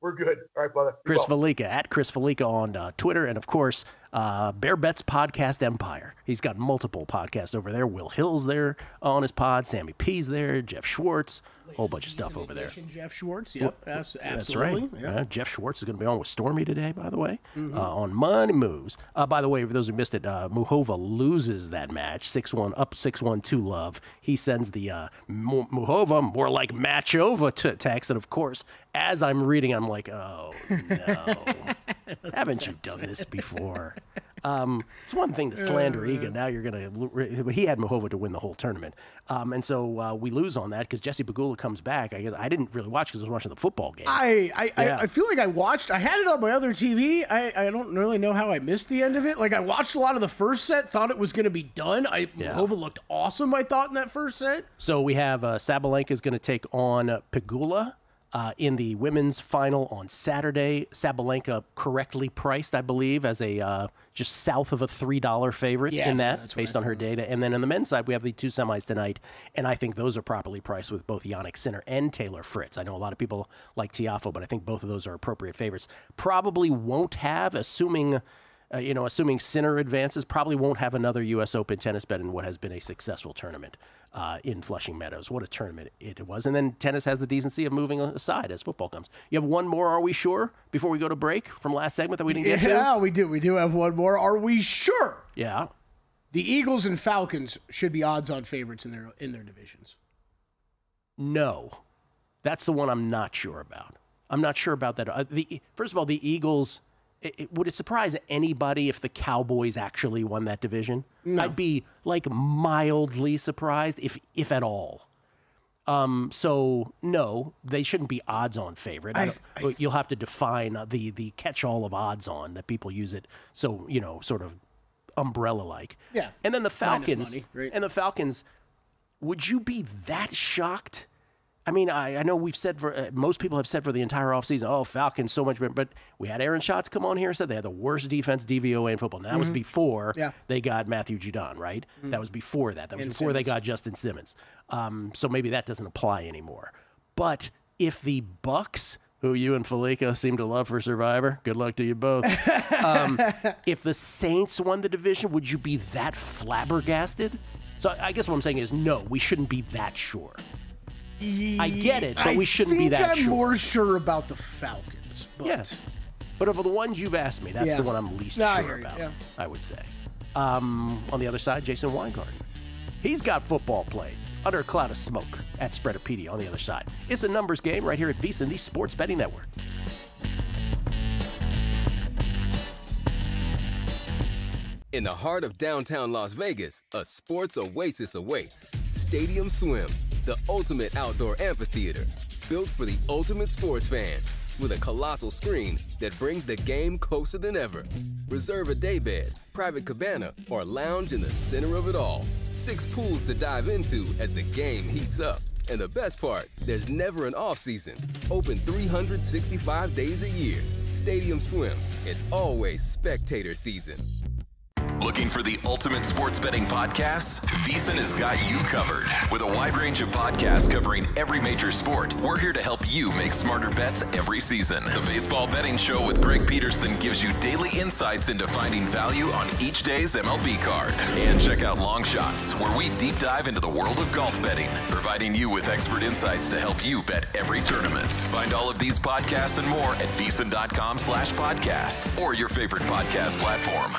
We're good. All right, brother. Chris Fallica, at Chris Fallica on Twitter, and of course, Bear Bet's Podcast Empire. He's got multiple podcasts over there. Will Hill's there on his pod. Sammy P's there. Jeff Schwartz. A whole bunch of stuff over there. Jeff Schwartz, yep, absolutely. That's right. Yep. Jeff Schwartz is going to be on with Stormy today, by the way, on Money Moves. By the way, for those who missed it, Muhova loses that match, 6-1, up 6-1 to Love. He sends the Muhova more like match over to text, and of course, as I'm reading, I'm like, oh no, haven't you done this before? It's one thing to slander Ega. Now you're going to. He had Muhova to win the whole tournament, and so we lose on that because Jesse Pegula comes back. I guess I didn't really watch because I was watching the football game. I feel like I watched. I had it on my other TV. I don't really know how I missed the end of it. Like, I watched a lot of the first set, thought it was going to be done. Muhova looked awesome, I thought, in that first set. So we have Sabalenka is going to take on Pegula. In the women's final on Saturday. Sabalenka correctly priced, I believe, as a just south of a $3 favorite in that, based on her data. And then on the men's side, we have the 2 semis tonight, and I think those are properly priced with both Yannick Sinner and Taylor Fritz. I know a lot of people like Tiafoe, but I think both of those are appropriate favorites. Probably won't have, assuming Sinner advances, probably won't have another U.S. Open tennis bet in what has been a successful tournament in Flushing Meadows. What a tournament it was. And then tennis has the decency of moving aside as football comes. You have one more, are we sure, before we go to break from last segment that we didn't get to? Yeah, we do. We do have one more. Are we sure? Yeah. The Eagles and Falcons should be odds-on favorites in their divisions. No. That's the one I'm not sure about. I'm not sure about that. First of all, the Eagles... would it surprise anybody if the Cowboys actually won that division? No. I'd be mildly surprised, if at all. So no, they shouldn't be odds-on favorite. You'll have to define the catch-all of odds-on that people use it. So sort of umbrella-like. Yeah. And then the Falcons. Money, right? And the Falcons. would you be that shocked? I mean, I know we've said most people have said for the entire offseason, oh, Falcons so much better. But we had Aaron Schatz come on here and said they had the worst defense DVOA in football. And that was before they got Matthew Judon, right? That was before that. That was before they got Justin Simmons. So maybe that doesn't apply anymore. But if the Bucks, who you and Fallica seem to love for Survivor, good luck to you both. If the Saints won the division, would you be that flabbergasted? So I guess what I'm saying is no, we shouldn't be that sure. I get it, but we shouldn't be that sure. I'm more sure about the Falcons. But... Yes. But of the ones you've asked me, that's the one I'm least sure about, I would say. On the other side, Jason Weingarten. He's got football plays under a cloud of smoke at Spreadopedia on the other side. It's a numbers game right here at VSiN, the Sports Betting Network. In the heart of downtown Las Vegas, a sports oasis awaits. Stadium Swim, the ultimate outdoor amphitheater, built for the ultimate sports fan, with a colossal screen that brings the game closer than ever. Reserve a daybed, private cabana, or lounge in the center of it all. 6 pools to dive into as the game heats up. And the best part, there's never an off-season. Open 365 days a year. Stadium Swim, it's always spectator season. Looking for the ultimate sports betting podcasts? VSiN has got you covered. With a wide range of podcasts covering every major sport, we're here to help you make smarter bets every season. The Baseball Betting Show with Greg Peterson gives you daily insights into finding value on each day's MLB card. And check out Long Shots, where we deep dive into the world of golf betting, providing you with expert insights to help you bet every tournament. Find all of these podcasts and more at VSiN.com/podcasts or your favorite podcast platform.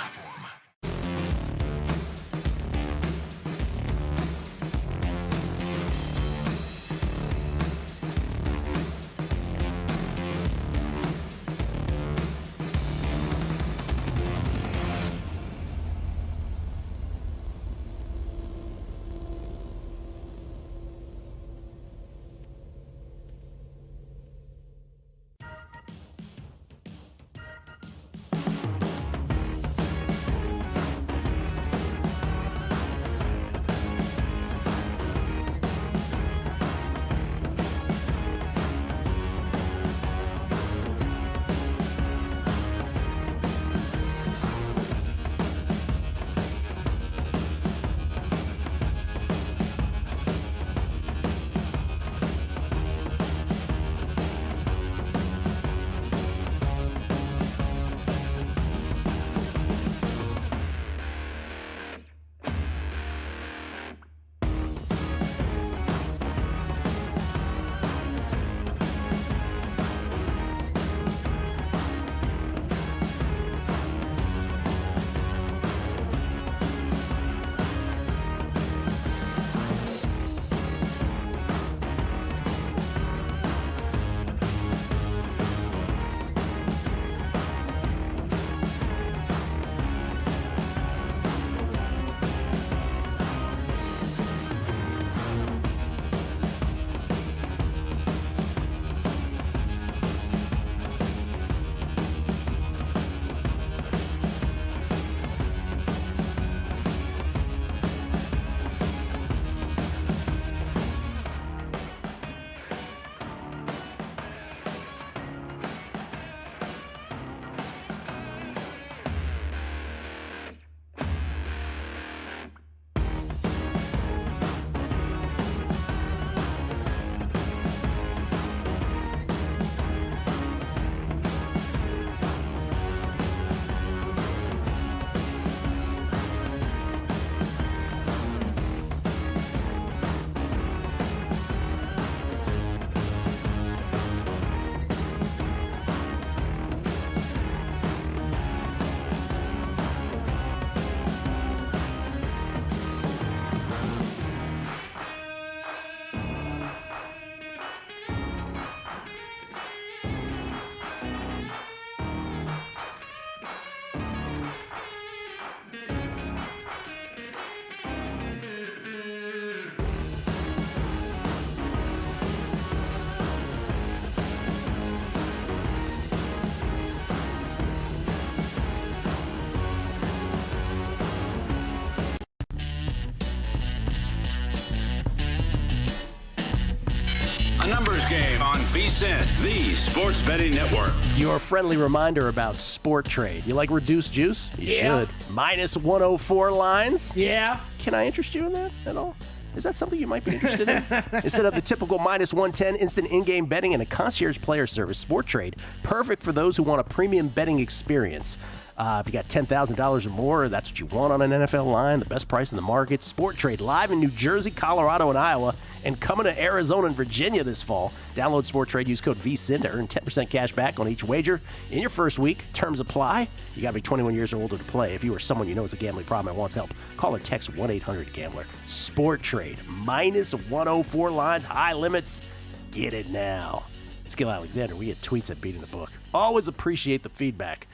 A numbers game on VSiN, the sports betting network. Your friendly reminder about Sport Trade. You like reduced juice? You should. Minus 104 lines? Yeah. Can I interest you in that at all? Is that something you might be interested in? Instead of the typical minus 110 instant in-game betting and a concierge player service, Sport Trade, perfect for those who want a premium betting experience. If you got $10,000 or more, that's what you want on an NFL line, the best price in the market. Sport Trade live in New Jersey, Colorado, and Iowa, and coming to Arizona and Virginia this fall. Download Sport Trade, use code VSiN to earn 10% cash back on each wager in your first week. Terms apply. You got to be 21 years or older to play. If you or someone you know has a gambling problem and wants help, call or text 1-800-GAMBLER. Sport Trade, minus 104 lines, high limits. Get it now. It's Gil Alexander. We get tweets at Beating the Book. Always appreciate the feedback.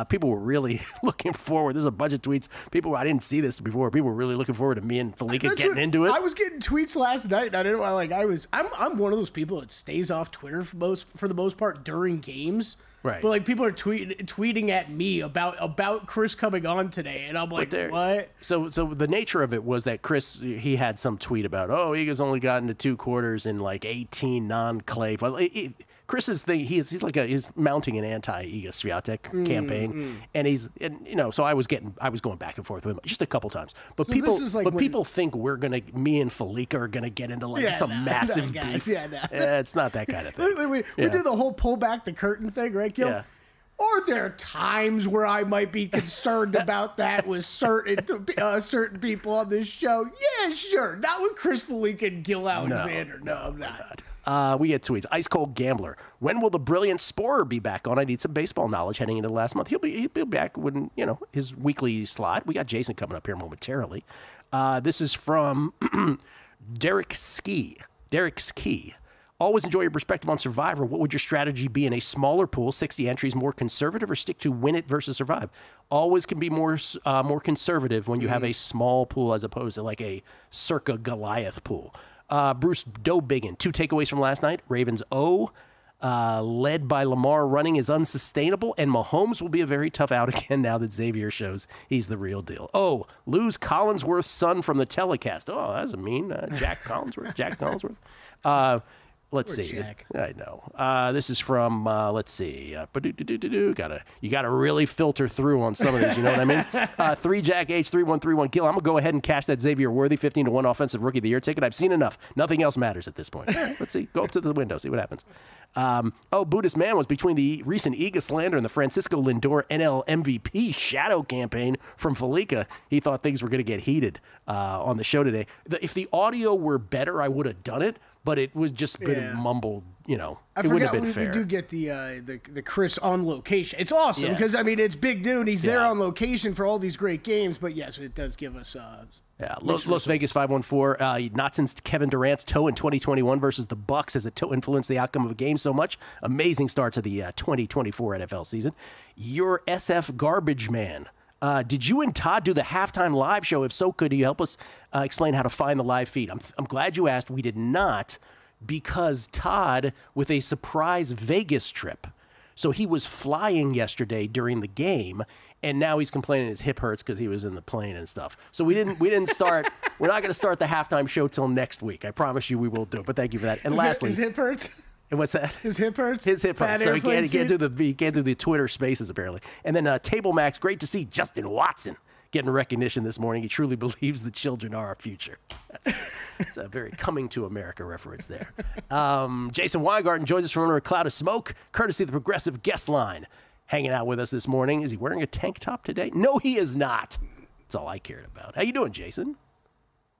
People were really looking forward. There's a bunch of tweets. I didn't see this before. People were really looking forward to me and Fallica getting into it. I was getting tweets last night. And I didn't I'm one of those people that stays off Twitter for the most part during games. Right. But like people are tweeting at me about Chris coming on today, and I'm like, what? So the nature of it was that Chris, he had some tweet about, Eagles only got into 2 quarters in like 18 non-clay. Chris's thing, he's mounting an anti-Iga Swiatek campaign, and so I was going back and forth with him just a couple times. But so people think me and Fallica are gonna get into some massive beef. It's not that kind of thing. We do the whole pull back the curtain thing, right, Gil? Yeah. Are there times where I might be concerned about that with certain people on this show? Yeah, sure. Not with Chris Fallica and Gil Alexander. No, I'm not. We get tweets. Ice Cold Gambler. When will the brilliant Sporer be back on? I need some baseball knowledge heading into the last month. He'll be back when, his weekly slot. We got Jason coming up here momentarily. This is from Derek Ski. Always enjoy your perspective on Survivor. What would your strategy be in a smaller pool, 60 entries, more conservative, or stick to win it versus survive? Always can be more conservative when you have a small pool as opposed to like a circa Goliath pool. Bruce Dobiggin, 2 takeaways from last night. Ravens led by Lamar running is unsustainable, and Mahomes will be a very tough out again now that Xavier shows he's the real deal. Lose Collinsworth's son from the telecast. That's a mean. Jack Collinsworth. Let's see. I know. This is from, let's see. You gotta really filter through on some of these, you know what I mean? 3Jack H3131. Gil, I'm going to go ahead and cash that Xavier Worthy 15-1 offensive rookie of the year ticket. I've seen enough. Nothing else matters at this point. Let's see. Go up to the window, see what happens. Buddhist Man was between the recent Iga slander and the Francisco Lindor NL MVP shadow campaign from Fallica. He thought things were going to get heated on the show today. If the audio were better, I would have done it. But it was just been mumbled, it wouldn't have been fair. We do get the Chris on location. It's awesome because, it's big dude. He's there on location for all these great games. But, yes, it does give us Las Vegas 514. Not since Kevin Durant's toe in 2021 versus the Bucks has a toe influenced the outcome of a game so much. Amazing start to the 2024 NFL season. Your SF garbage man. Did you and Todd do the halftime live show? If so, could you help us explain how to find the live feed? I'm glad you asked. We did not because Todd with a surprise Vegas trip. So he was flying yesterday during the game, and now he's complaining his hip hurts because he was in the plane and stuff. So we didn't start. We're not going to start the halftime show till next week. I promise you we will do it. But thank you for that. And lastly, his hip hurts. And what's that? His hip hurts? His hip hurts. So he can't do the Twitter spaces, apparently. And then Table Max, great to see Justin Watson getting recognition this morning. He truly believes the children are our future. That's a very coming to America reference there. Jason Weingarten joins us from under a cloud of smoke, courtesy of the Progressive Guest Line. Hanging out with us this morning. Is he wearing a tank top today? No, he is not. That's all I cared about. How you doing, Jason?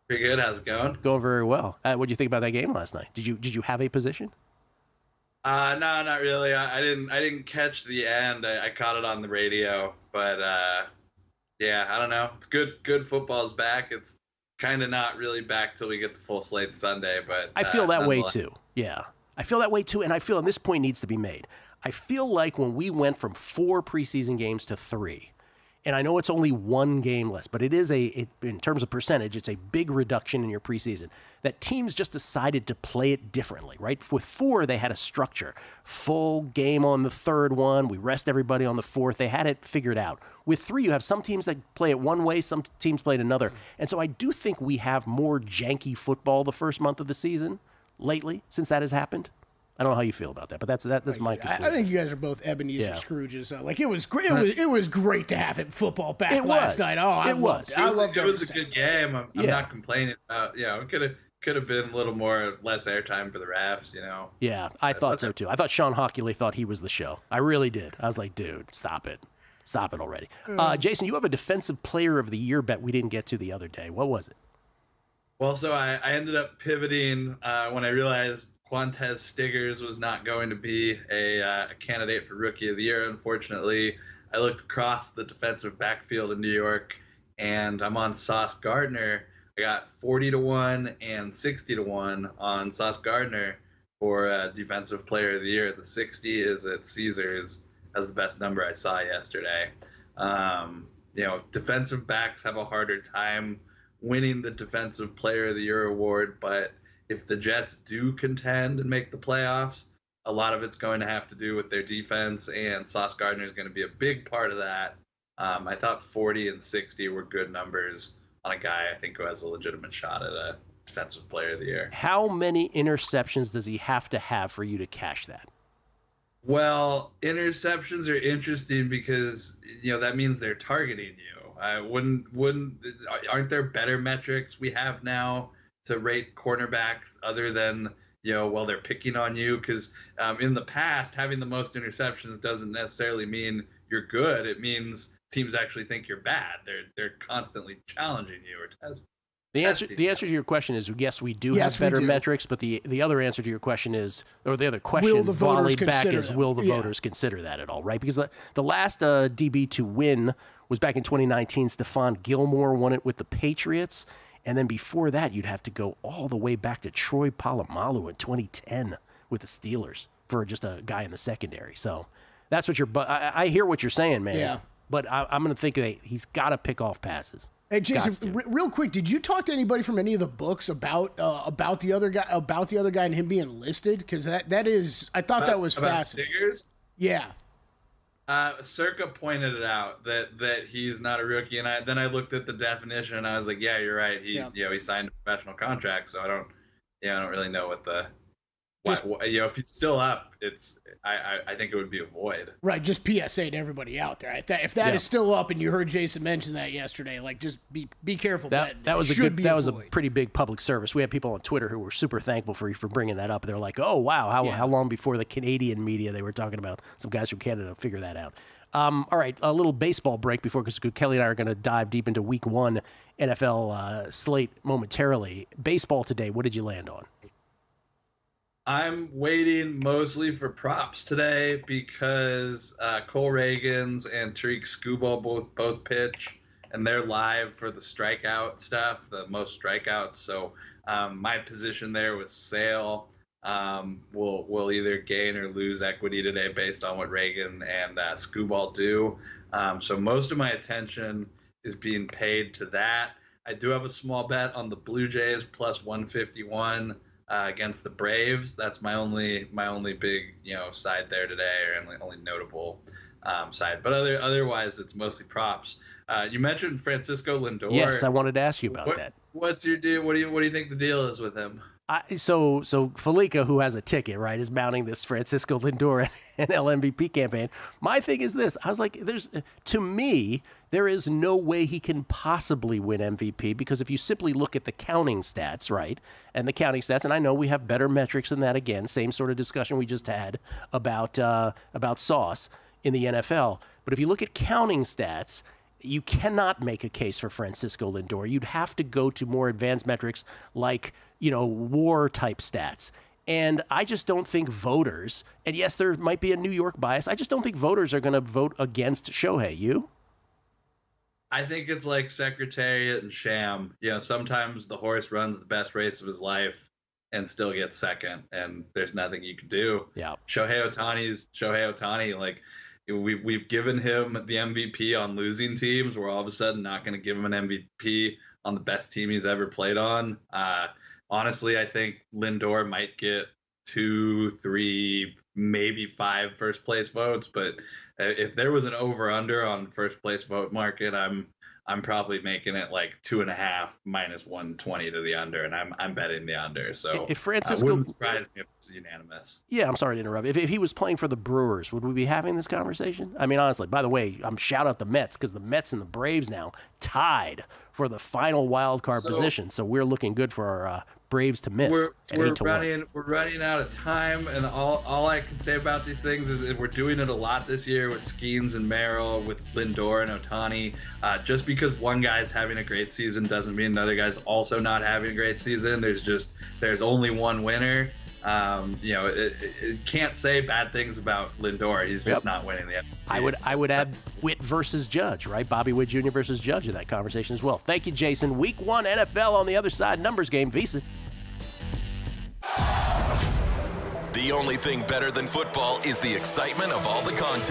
Pretty good. How's it going? Going very well. What did you think about that game last night? Did you have a position? No, not really. I didn't catch the end. I caught it on the radio, but yeah, I don't know. It's good. Good football's back. It's kind of not really back till we get the full slate Sunday, but I feel that way too. Yeah, I feel that way too, and I feel, and this point needs to be made. I feel like when we went from 4 preseason games to 3, and I know it's only 1 game less, but it is in terms of percentage, it's a big reduction in your preseason, that teams just decided to play it differently, right? With 4, they had a structure. Full game on the 3rd one. We rest everybody on the 4th. They had it figured out. With 3, you have some teams that play it one way, some teams play it another. And so I do think we have more janky football the first month of the season, lately since that has happened? I don't know how you feel about that, but that's my conclusion. I think you guys are both Ebenezer Scrooges. Like it was great. It was great to have football back last night. Oh, I loved it. It was a good game. I'm not complaining about. It could have been a little less airtime for the refs. Yeah, I thought so too. I thought Sean Hockley thought he was the show. I really did. I was like, dude, stop it already. Jason, you have a defensive player of the year bet we didn't get to the other day. What was it? Well, so I ended up pivoting when I realized Quantez Stiggers was not going to be a candidate for Rookie of the Year, unfortunately. I looked across the defensive backfield in New York, and I'm on Sauce Gardner. I got 40-1 and 60-1 on Sauce Gardner for Defensive Player of the Year. The 60 is at Caesars as the best number I saw yesterday. Defensive backs have a harder time winning the Defensive Player of the Year award, but if the Jets do contend and make the playoffs, a lot of it's going to have to do with their defense, and Sauce Gardner is going to be a big part of that. I thought 40 and 60 were good numbers on a guy I think who has a legitimate shot at a Defensive Player of the Year. How many interceptions does he have to have for you to cash that? Well, interceptions are interesting because that means they're targeting you. Aren't there better metrics we have now to rate cornerbacks other than they're picking on you? Because in the past, having the most interceptions doesn't necessarily mean you're good. It means teams actually think you're bad. They're constantly challenging you or testing. The answer to your question is yes, we do have better metrics, but the other answer to your question is, or the other question volleyed back is, will the voters consider that at all, right? Because the last DB to win was back in 2019. Stephon Gilmore won it with the Patriots. And then before that, you'd have to go all the way back to Troy Polamalu in 2010 with the Steelers for just a guy in the secondary. So that's what I hear what you're saying, man. Yeah. But I'm going to think that he's got to pick off passes. Hey, Jason, real quick, did you talk to anybody from any of the books about the other guy and him being listed? Because that is, I thought that was fascinating. Stiggers? Yeah. Circa pointed it out that he's not a rookie, and then I looked at the definition and I was like, yeah, you're right. He signed a professional contract, so I don't really know what the if he's still up, I think it would be a void. Right, just PSA to everybody out there. If that is still up, and you heard Jason mention that yesterday, like just be careful. That was a pretty big public service. We had people on Twitter who were super thankful for you for bringing that up. They're like, oh wow, how long before the Canadian media they were talking about some guys from Canada figure that out. All right, a little baseball break because Kelly and I are going to dive deep into Week 1 NFL slate momentarily. Baseball today, what did you land on? I'm waiting mostly for props today because Cole Reagans and Tariq Skubal both pitch, and they're live for the strikeout stuff, the most strikeouts. So my position there was Sale. Will either gain or lose equity today based on what Reagan and Skubal do. So most of my attention is being paid to that. I do have a small bet on the Blue Jays plus 151. Against the Braves. That's my only big side there today, or only notable side. But otherwise, it's mostly props. You mentioned Francisco Lindor. Yes, I wanted to ask you about that. What's your deal? What do you think the deal is with him? So Fallica, who has a ticket, right, is mounting this Francisco Lindor NL MVP campaign. My thing is this: I was like, there is no way he can possibly win MVP because if you simply look at the counting stats, right, and I know we have better metrics than that. Again, same sort of discussion we just had about Sauce in the NFL. But if you look at counting stats, you cannot make a case for Francisco Lindor. You'd have to go to more advanced metrics like, WAR type stats. And I just don't think voters, and yes, there might be a New York bias, I just don't think voters are going to vote against Shohei. You? I think it's like Secretariat and Sham. Sometimes the horse runs the best race of his life and still gets second, and there's nothing you can do. Yeah. Shohei Ohtani. Like, we've given him the MVP on losing teams. We're all of a sudden not going to give him an MVP on the best team he's ever played on. Honestly, I think Lindor might get 2, 3, maybe 5 first place votes. But if there was an over/under on first place vote market, I'm I'm probably making it like 2.5 minus 120 to the under, and I'm betting the under. So if Francisco wouldn't surprise me if it was unanimous. Yeah, I'm sorry to interrupt. If he was playing for the Brewers, would we be having this conversation? I mean, honestly, by the way, I'm shout out the Mets because the Mets and the Braves now tied for the final wild card position. So we're looking good for our Braves to miss. We're running out of time, and all I can say about these things is we're doing it a lot this year with Skeens and Merrill, with Lindor and Ohtani. Just because one guy's having a great season doesn't mean another guy's also not having a great season. There's only one winner. It can't say bad things about Lindor. He's just not winning the MVP. I would add Witt versus Judge, right? Bobby Witt Jr. versus Judge in that conversation as well. Thank you, Jason. Week 1 NFL on the other side. Numbers game, VSiN. The only thing better than football is the excitement of all the content.